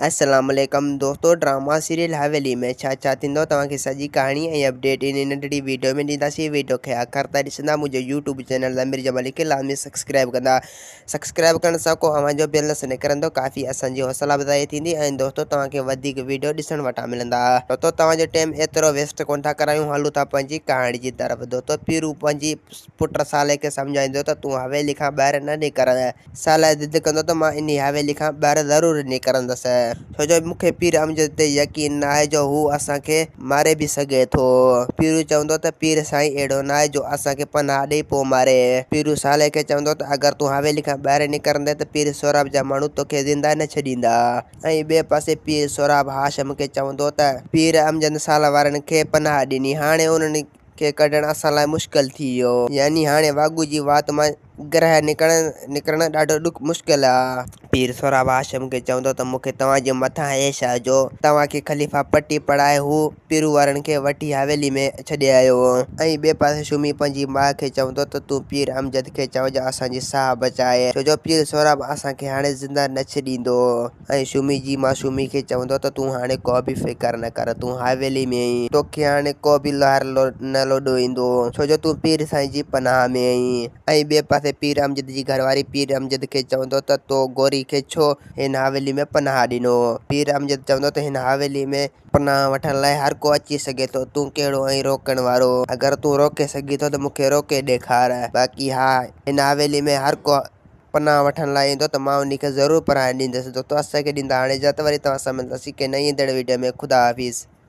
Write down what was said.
अस्सलाम वालेकुम दोस्तों, ड्रामा सीरियल हवेली में छा थींदो तव्हांखे सॼी कहाणी ऐं अपडेट इन नंढड़ी वीडियो में ॾींदासीं। वीडियो खे आख़िर ताईं ॾिसंदा। मुंहिंजो यूट्यूब चैनल ज़मीर जमाल खे लाज़मी सब्सक्राइब कंदा। सब्सक्राइब करण सां को अव्हांजो बेल नस निकिरंदो, काफ़ी असांजी हौसला अफ़ज़ाई थींदी ऐं दोस्तों तव्हांखे वधीक वीडियो ॾिसण वटां मिलंदा। दोस्तों तव्हांजो टाइम एतिरो वेस्ट कोन था करायूं, हलूं था पंहिंजी कहाणी जी तरफ़। दोस्तों पीरू पंहिंजी पुट साले खे सम्झाईंदो त तूं हवेली खां ॿाहिरि न निकर। साले ज़िद कंदो त मां इन हवेली खां ॿाहिरि ज़रूरु निकिरंदुसि, छो जो मूंखे पीर अमजद ते यकीन न आहे जो हू असांखे मारे भी सघे थो। पीरू चवंदो त पीर साईं अहिड़ो न आहे जो असांखे पनाह ॾेई पोइ मारे। पीरू साले खे चवंदो त अगरि तूं हवेली खां ॿाहिरि निकिरंदे त पीर सोराब जा माण्हू तोखे ज़िंदा न छॾींदा। ऐं ॿिए पासे पीर सोराब हाशम खे चवंदो त पीर अमजद साल वारनि खे पनाह ॾिनी, हाणे उन्हनि खे कढणु असां लाइ मुश्किल थी वियो। यानी हाणे वागू जी वात मां ग्रह निकिरणु ॾाढो मुश्किल आहे। पीर सोराब हाशम खे चवंदो त मूंखे तव्हांजे मथां ऐश आहे जो तव्हांखे ख़लीफ़ा पटी पढ़ाए हू पीरू वारनि खे वठी हवेली में छॾे आयो। ऐं ॿिए पासे शुमी पंहिंजी माउ खे चवंदो त तूं पीर अमजद खे चवजां असांजी साह बचाए, छो जो पीर सोराब असांखे हाणे ज़िंदा न छॾींदो। ऐं शुमी जी मां शुमी खे चवंदो त तूं हाणे को बि फ़िकर न कर, तूं हवेली में आई, तोखे हाणे को बि लहर न लोॾो ईंदो, छो जो तूं पीर साईं जी पनाह में आई। ऐं ॿिए पासे पीर अमजद जी घरवारी पीर अमजद खे चवंदो त तो गोरी खे छो हिन हवेली में पनाह ॾिनो। पीर अमजद चवंदो त हिन हवेली में पनाह वठण लाइ हर को अची सघे थो, तूं कहिड़ो ऐं रोकण वारो। अगरि तूं रोके सघीं थो त मूंखे रोके ॾेखार। बाक़ी हा, हिन हवेली में हर को पनाह वठण लाइ ईंदो त मां उनखे ज़रूरु पनाह ॾींदुसि। दोस्तों असांखे ॾींदा हाणे इजाज़त, वरी तव्हां सां मिलंदासीं के नई ईंदड़ वीडियो में। ख़ुदा हाफ़िज़।